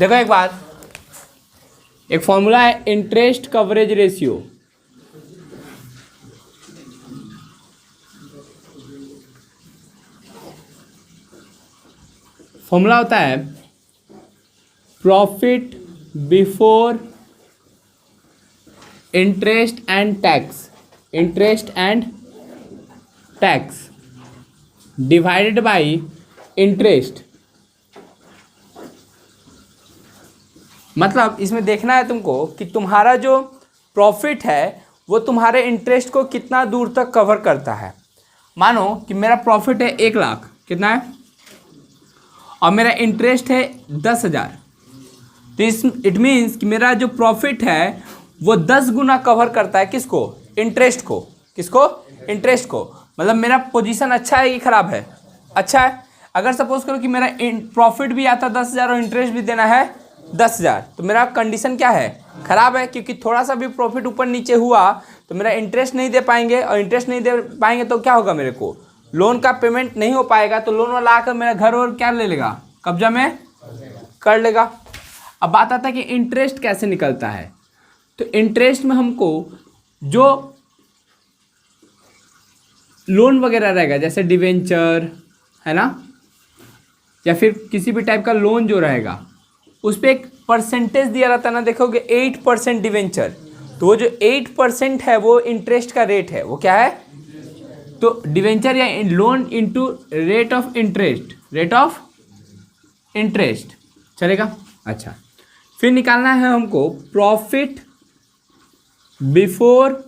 देखो एक बात, एक फॉर्मूला है इंटरेस्ट कवरेज रेशियो। फॉर्मूला होता है profit before interest and tax, interest and tax divided by interest. मतलब इसमें देखना है तुमको कि तुम्हारा जो प्रॉफिट है वो तुम्हारे इंटरेस्ट को कितना दूर तक कवर करता है। मानो कि मेरा प्रॉफिट है 1,00,000, कितना है, और मेरा इंटरेस्ट है 10,000, तो इट मीन्स कि मेरा जो प्रॉफिट है वो 10 गुना कवर करता है किसको, इंटरेस्ट को। किसको, इंटरेस्ट को। मतलब मेरा पोजीशन अच्छा है कि खराब है, अच्छा है। अगर सपोज करो कि मेरा प्रॉफिट भी आता 10,000 और इंटरेस्ट भी देना है 10,000, तो मेरा कंडीशन क्या है, खराब है, क्योंकि थोड़ा सा भी प्रॉफिट ऊपर नीचे हुआ तो मेरा इंटरेस्ट नहीं दे पाएंगे, और इंटरेस्ट नहीं दे पाएंगे तो क्या होगा, मेरे को लोन का पेमेंट नहीं हो पाएगा, तो लोन वाला आकर मेरा घर और क्या ले लेगा, कब्जा में कर लेगा। अब बात आता है कि इंटरेस्ट कैसे निकलता है। तो इंटरेस्ट में हमको जो लोन वगैरह रहेगा, जैसे डिवेंचर है ना, या फिर किसी भी टाइप का लोन जो रहेगा, उस पर एक परसेंटेज दिया रहता है ना। देखोगे 8% डिवेंचर, तो वो जो 8% है वो इंटरेस्ट का रेट है, वो क्या है, तो डिवेंचर या loan into rate of interest, rate of interest चलेगा। अच्छा, फिर निकालना है हमको profit before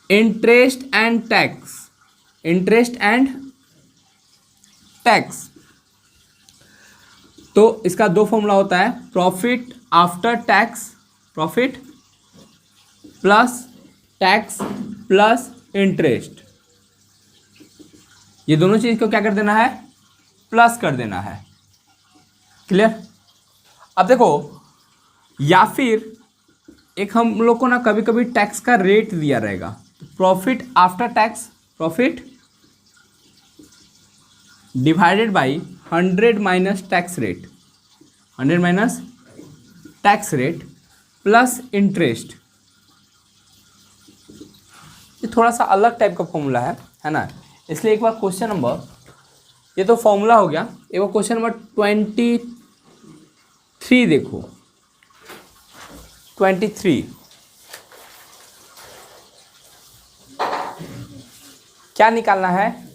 interest and tax, interest and tax. तो इसका दो फॉर्मूला होता है, profit after tax, profit plus tax plus interest. ये दोनों चीज को क्या कर देना है, प्लस कर देना है। क्लियर। अब देखो, या फिर एक हम लोग को ना कभी कभी टैक्स का रेट दिया रहेगा, profit after tax, profit divided by 100 minus tax rate, 100 minus tax rate plus interest. ये थोड़ा सा अलग टाइप का फॉर्मूला है ना, इसलिए एक बार क्वेश्चन नंबर, ये तो फॉर्मूला हो गया, एक बार क्वेश्चन नंबर 23 देखो, 23 क्या निकालना है,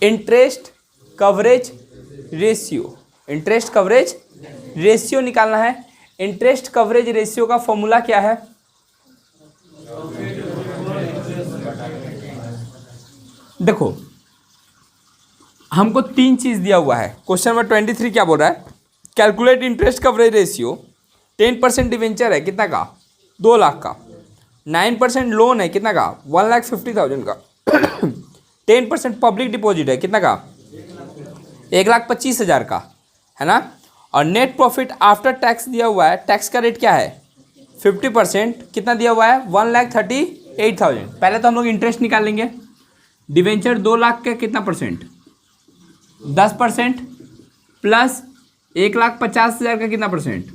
interest coverage ratio, interest coverage ratio निकालना है। इंटरेस्ट कवरेज रेशियो का फॉर्मूला क्या है, देखो हमको तीन चीज दिया हुआ है। क्वेश्चन नंबर 23 क्या बोल रहा है, calculate interest coverage ratio. 10% debenture है कितना का, 2,00,000 का। 9% लोन है कितना का, 1,50,000 का। 10% पब्लिक डिपॉजिट है कितना का, 1,25,000 का, है ना। और नेट प्रॉफिट आफ्टर टैक्स दिया हुआ है, टैक्स का रेट क्या है 50%, कितना दिया हुआ है 1,38,000। पहले तो हम लोग इंटरेस्ट निकाल लेंगे। डिवेंचर 2,00,000 का कितना परसेंट, 10% प्लस 1,50,000 का कितना परसेंट,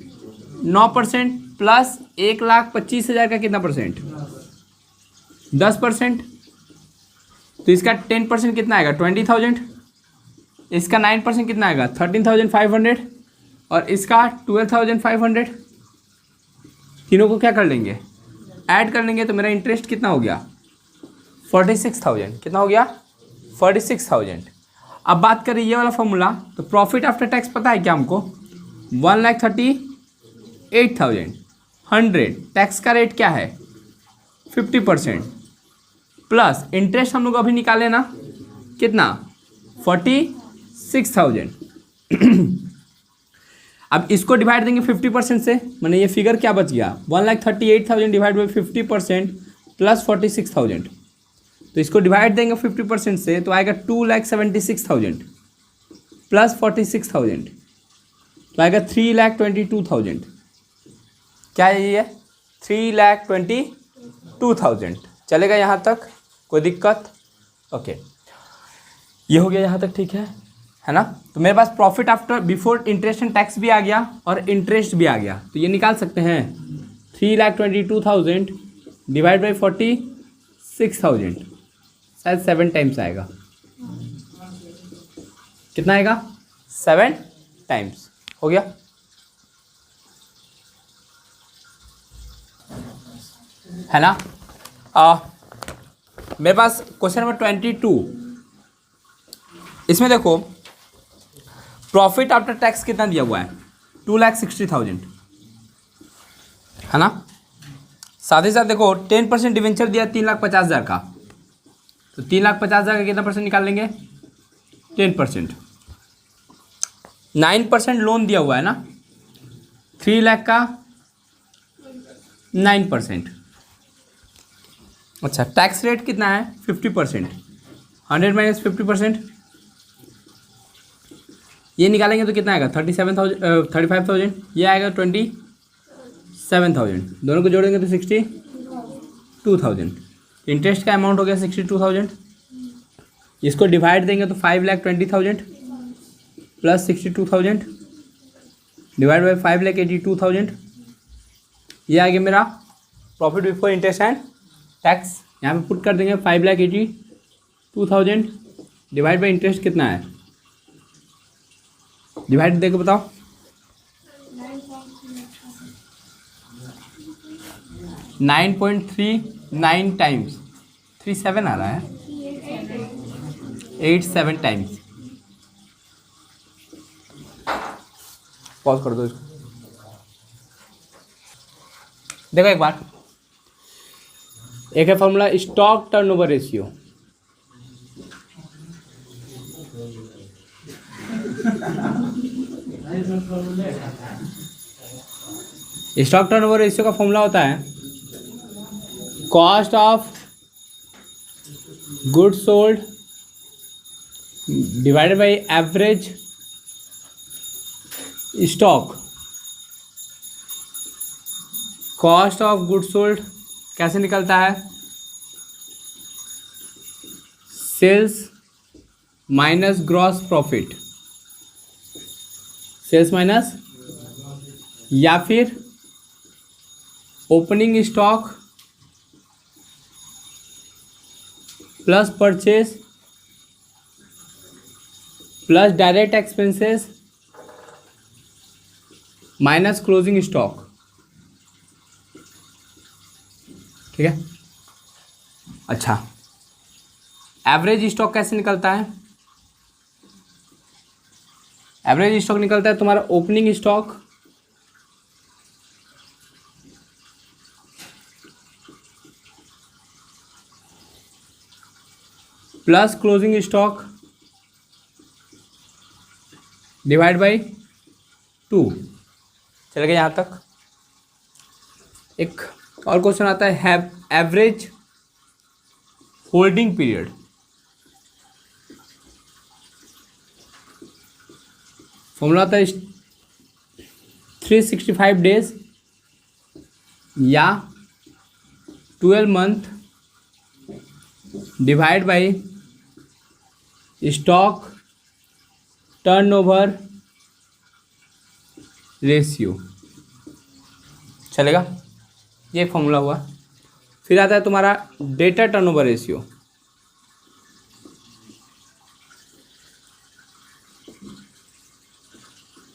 9% प्लस 1,25,000 का कितना परसेंट, 10%। तो इसका 10% कितना आएगा 20,000, इसका 9% कितना आएगा 13,500, और इसका 12,500। तीनों को क्या कर लेंगे, ऐड कर लेंगे, तो मेरा इंटरेस्ट कितना हो गया 46,000। कितना हो गया 46,000। अब बात करें ये वाला फॉर्मूला, तो प्रॉफिट आफ्टर टैक्स पता है क्या हमको, 1,38,000। 100 टैक्स का रेट क्या है 50%, प्लस इंटरेस्ट हम लोग अभी निकाले ना कितना 46,000। अब इसको डिवाइड देंगे 50% से, मैंने ये फिगर क्या बच गया 1,38,000 डिवाइड बाई 50% प्लस 46,000। तो इसको डिवाइड देंगे 50% से तो आएगा 2,76,000 प्लस 46,000, तो आएगा 3,22,000। क्या है ये 3,22,000। चलेगा यहाँ तक, कोई दिक्कत, ओके। ये हो गया यहाँ तक, ठीक है ना। तो मेरे पास profit after before interest and tax भी आ गया और इंटरेस्ट भी आ गया, तो ये निकाल सकते हैं 3,22,000 डिवाइड बाई 46,000, शायद 7 टाइम्स आएगा। कितना आएगा? 7 टाइम्स। हो गया। है ना। मेरे पास क्वेश्चन नंबर 22, इसमें देखो प्रॉफिट आफ्टर टैक्स कितना दिया हुआ है? 2,60,000, है ना। साथ ही साथ देखो 10% डिवेंचर दिया 3,50,000 का, तो 3,50,000 का कितना परसेंट निकाल लेंगे? 10%। 9% लोन दिया हुआ है ना, 3 लाख का 9%। अच्छा, टैक्स रेट कितना है? 50%। 100 माइनस 50%, ये निकालेंगे तो कितना आएगा? 35,000। ये आएगा 27,000। दोनों को जोड़ेंगे तो 62,000। इंटरेस्ट का अमाउंट हो गया 62,000। इसको डिवाइड देंगे तो 5,20,000 प्लस 62,000 डिवाइड बाई 5,82,000। ये आ गया मेरा profit before interest and tax. यहाँ पे पुट कर देंगे 5,82,000 डिवाइड बाई इंटरेस्ट कितना है? डिवाइड देखो बताओ। 9.39 टाइम्स, 37 आ रहा है, 87 टाइम्स। पॉज कर दो इसको। देखो एक बार, एक है formula stock turnover ratio. Stock turnover ratio का फॉर्मूला होता है cost of goods sold divided by average stock. Cost of goods sold कैसे निकलता है? Sales minus gross profit, sales minus, या फिर opening stock plus purchase plus direct expenses minus closing stock. ठीक है। अच्छा, एवरेज स्टॉक कैसे निकलता है? एवरेज स्टॉक निकलता है तुम्हारा opening stock plus closing stock divide by 2। चल गए यहाँ तक। एक और क्वेश्चन आता है एवरेज होल्डिंग पीरियड। फॉर्मूला होता है 365 डेज या 12 month divide by stock turnover ratio. चलेगा, ये फॉर्मूला हुआ। फिर आता है तुम्हारा डेटा टर्नओवर रेशियो।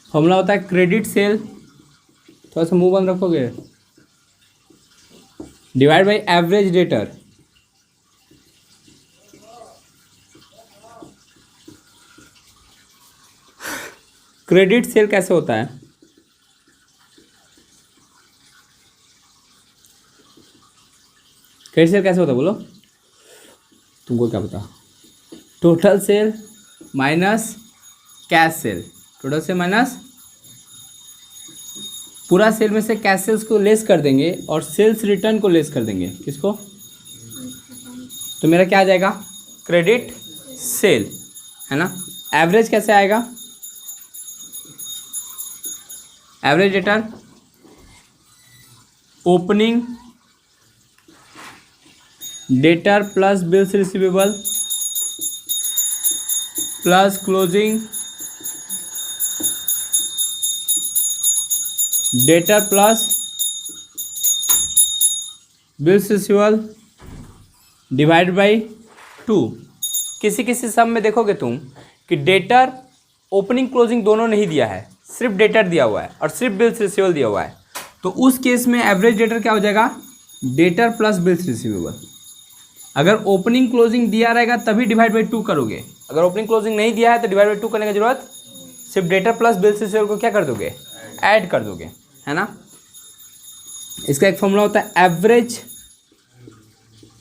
फॉर्मूला होता है क्रेडिट सेल, थोड़ा सा मुंह बंद रखोगे, divide by average debtor. Credit sale कैसे होता है? क्रेडिट सेल कैसे होता है बोलो, तुमको क्या पता? Total sale minus cash cell, total sale minus पूरा सेल में से कैश सेल्स को लेस कर देंगे और सेल्स रिटर्न को लेस कर देंगे। किसको? तो मेरा क्या आ जाएगा? क्रेडिट सेल, है ना। एवरेज कैसे आएगा? Average return opening debtor plus bills receivable plus closing debtor plus bills receivable divide by 2। किसी किसी सम में देखोगे तुम कि डेटर ओपनिंग क्लोजिंग दोनों नहीं दिया है, सिर्फ डेटर दिया हुआ है और सिर्फ बिल्स रिसीवेबल दिया हुआ है, तो उस केस में एवरेज डेटर क्या हो जाएगा, डेटर प्लस बिल्स रिसीवेबल। अगर ओपनिंग क्लोजिंग दिया रहेगा तभी डिवाइड बाई 2 करोगे, अगर ओपनिंग क्लोजिंग नहीं दिया है तो डिवाइड बाई 2 करने की जरूरत, सिर्फ डेटर प्लस बिल्स रिसीवेबल को क्या कर दोगे, ऐड कर दोगे, है ना। इसका एक फॉर्मूला होता है एवरेज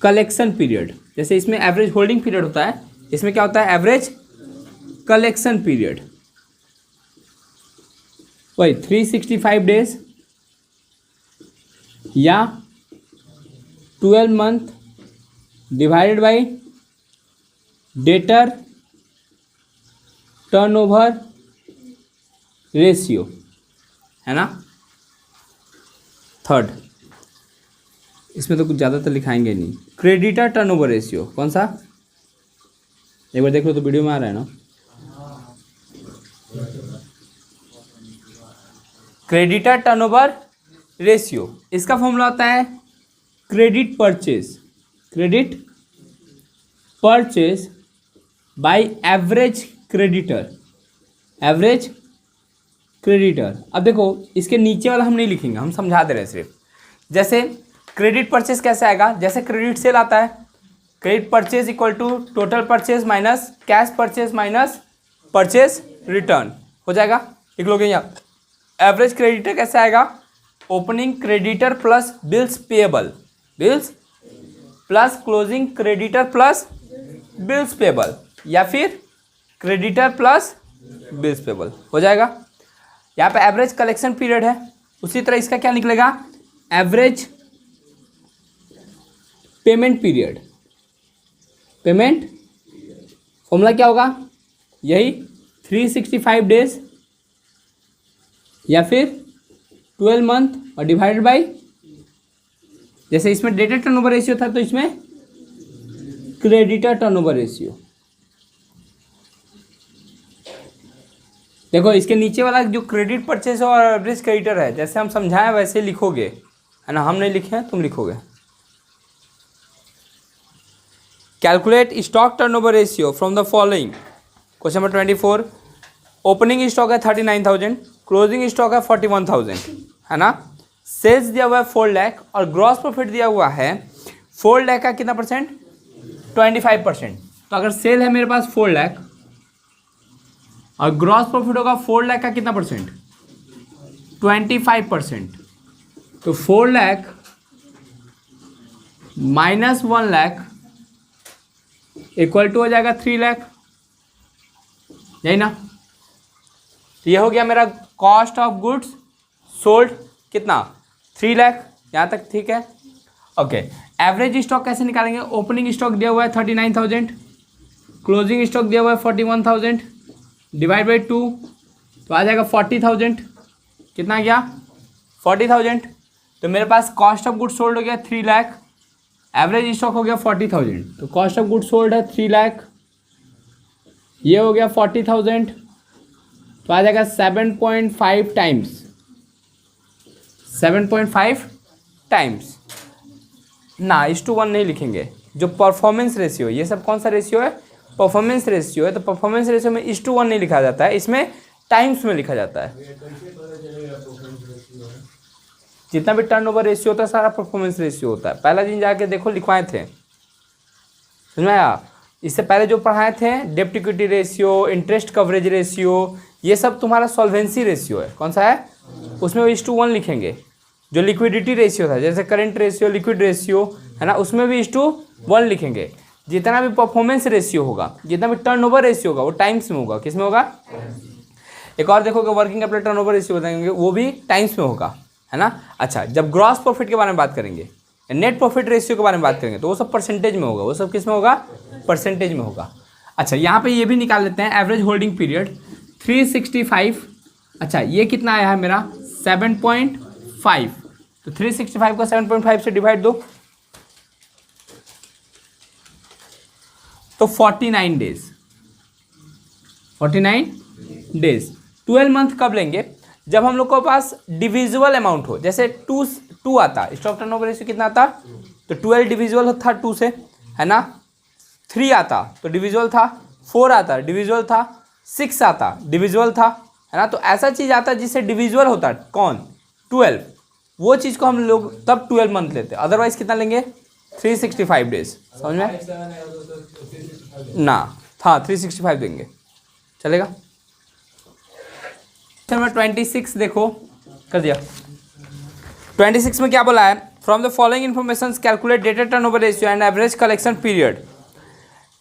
कलेक्शन पीरियड। जैसे इसमें एवरेज होल्डिंग पीरियड होता है, इसमें क्या होता है, एवरेज कलेक्शन पीरियड। वही 365 डेज या 12 month divided by debtor turnover ratio, है ना। थर्ड, इसमें तो कुछ ज़्यादातर लिखाएंगे नहीं, क्रेडिटर टर्नओवर रेशियो। कौन सा, एक बार देख लो तो वीडियो में आ रहा है ना। क्रेडिटर टर्नओवर रेशियो, इसका फॉर्मूला होता है credit purchase, credit purchase by average creditor, average creditor. अब देखो इसके नीचे वाला हम नहीं लिखेंगे, हम समझा दे रहे हैं सिर्फ। जैसे क्रेडिट परचेज कैसे आएगा, जैसे क्रेडिट सेल आता है, credit purchase equal to total purchase minus cash purchase minus purchase return हो जाएगा, लिख लोगे यहाँ। एवरेज क्रेडिटर कैसे आएगा, opening creditor plus bills payable, bills plus closing creditor plus bills payable, या फिर क्रेडिटर प्लस बिल्स पेएबल हो जाएगा। यहाँ पे एवरेज कलेक्शन पीरियड है, उसी तरह इसका क्या निकलेगा, average payment period. Payment formula क्या होगा, यही 365 डेज या फिर 12 मंथ और डिवाइडेड बाई, जैसे इसमें डेटर टर्नओवर रेशियो था तो इसमें क्रेडिटर टर्नओवर रेशियो। देखो इसके नीचे वाला जो क्रेडिट परचेज और एवरेज क्रेडिटर है, जैसे हम समझाएं वैसे लिखोगे, है ना, हम नहीं लिखे हैं, तुम लिखोगे। Calculate stock turnover ratio from the following. Question number 24, opening stock है 39,000, क्लोजिंग स्टॉक है 41,000, है ना। सेल्स दिया हुआ है 4 लाख और ग्रॉस प्रॉफिट दिया हुआ है 4 लाख का कितना परसेंट, 25%। तो अगर सेल है मेरे पास 4 लाख और ग्रॉस प्रॉफिट होगा 4 लाख का कितना परसेंट, 25%। तो 4 lakh minus 1 lakh equal to हो जाएगा 3 लाख, यही ना। तो ये हो गया मेरा कॉस्ट ऑफ गुड्स सोल्ड, कितना, 3 लाख, यहाँ तक ठीक है। ओके, एवरेज स्टॉक कैसे निकालेंगे, ओपनिंग स्टॉक दिया हुआ है 39,000, क्लोजिंग स्टॉक दिया हुआ है 41,000, डिवाइड बाई 2 तो आ जाएगा 40,000, कितना गया 40,000। तो मेरे पास कॉस्ट ऑफ गुड्स सोल्ड हो गया 3 लाख, एवरेज स्टॉक हो गया 40,000, तो कॉस्ट ऑफ गुड्स सोल्ड है 3 लाख, ये हो गया 40,000, तो आ जाएगा 7.5 टाइम्स, 7.5 टाइम्स ना, 1:1 नहीं लिखेंगे। जो परफॉर्मेंस रेशियो, ये सब कौन सा रेशियो है, परफॉर्मेंस रेशियो है, तो परफॉर्मेंस रेशियो में 1:1 नहीं लिखा जाता है, इसमें टाइम्स में लिखा जाता है। जितना भी टर्नओवर रेशियो होता है सारा परफॉर्मेंस रेशियो होता है। पहला दिन जाके देखो लिखवाए थे, समझ में आया। इससे पहले जो पढ़ाए थे डेब्ट equity ratio, interest coverage ratio, ये सब तुम्हारा सॉल्वेंसी रेशियो है। कौन सा है, उसमें 1:1 लिखेंगे। जो लिक्विडिटी रेशियो था, जैसे करंट रेशियो, लिक्विड रेशियो, है ना, उसमें भी 1:1 लिखेंगे। जितना भी परफॉर्मेंस रेशियो होगा, जितना भी टर्नओवर रेशियो होगा, वो टाइम्स में होगा। किस में होगा, एक और देखोगे वर्किंग कैपिटल टर्नओवर रेशियो बताएंगे, वो भी टाइम्स में होगा, है ना। अच्छा, जब ग्रॉस प्रॉफिट के बारे में बात करेंगे, नेट प्रॉफिट रेशियो के बारे में बात करेंगे, तो वो सब परसेंटेज में होगा। वो सब किस में होगा, परसेंटेज में होगा। अच्छा, यहाँ पे ये भी निकाल लेते हैं, एवरेज होल्डिंग पीरियड 365। अच्छा, ये कितना आया है मेरा 7.5, तो 365 को 7.5 से डिवाइड दो तो 49 डेज, 49 डेज। 12 मंथ कब लेंगे? जब हम लोग के पास डिविजिबल अमाउंट हो, जैसे टू आता, स्टॉक टर्नओवर रेशियो कितना आता? तो 12 डिविजिबल था 2 से, है ना। 3 आता तो डिविजिबल था, 4 आता डिविजिबल था, 6 आता डिविजिबल था, है ना। तो ऐसा चीज़ आता जिससे डिविजिबल होता कौन? 12। वो चीज़ को हम लोग तब 12 मंथ लेते हैं। अदरवाइज कितना लेंगे? 365 डेज। समझ में ना? हाँ 365 देंगे, चलेगा। नंबर 26 देखो, कर दिया। 26 में क्या बोला है? From the following information calculate debtor turnover ratio and average collection period.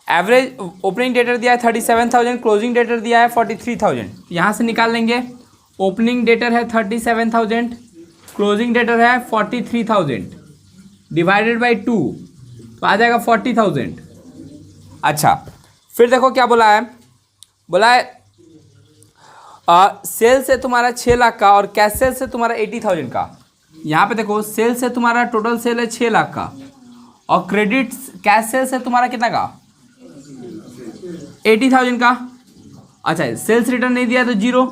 Average opening debtor दिया है 37,000, क्लोजिंग डेटर दिया है 43,000। यहाँ से निकाल लेंगे। ओपनिंग डेटर है 37,000, क्लोजिंग डेटर है 43,000, डिवाइडेड बाई 2 तो आ जाएगा 40,000। अच्छा, फिर देखो क्या बोला है। बोला है सेल से तुम्हारा 6 लाख का और कैश सेल से तुम्हारा 80,000 का। यहाँ पे देखो, सेल से तुम्हारा टोटल सेल है 6 लाख का और क्रेडिट कैश सेल से तुम्हारा कितना का? 80,000 का। अच्छा, सेल्स रिटर्न नहीं दिया तो 0।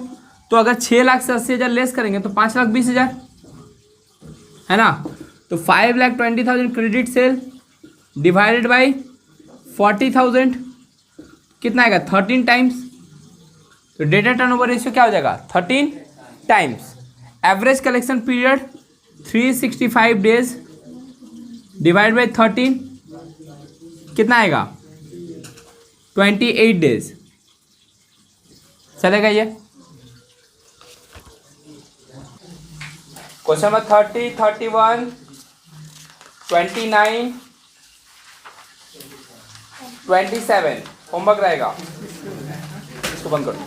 तो अगर 6 लाख से 80,000 लेस करेंगे तो 5,20,000, है ना। तो 5,20,000 क्रेडिट सेल डिवाइडेड बाई 40,000 कितना आएगा? 13 टाइम्स। तो डेटा टर्नओवर रेशियो क्या हो जाएगा? 13 times. Average collection period 365 days divide by 13 कितना आएगा? 28 डेज। चलेगा ये। क्वेश्चन नंबर 30, 31, 29, 27 होमवर्क रहेगा। इसको बंद करो।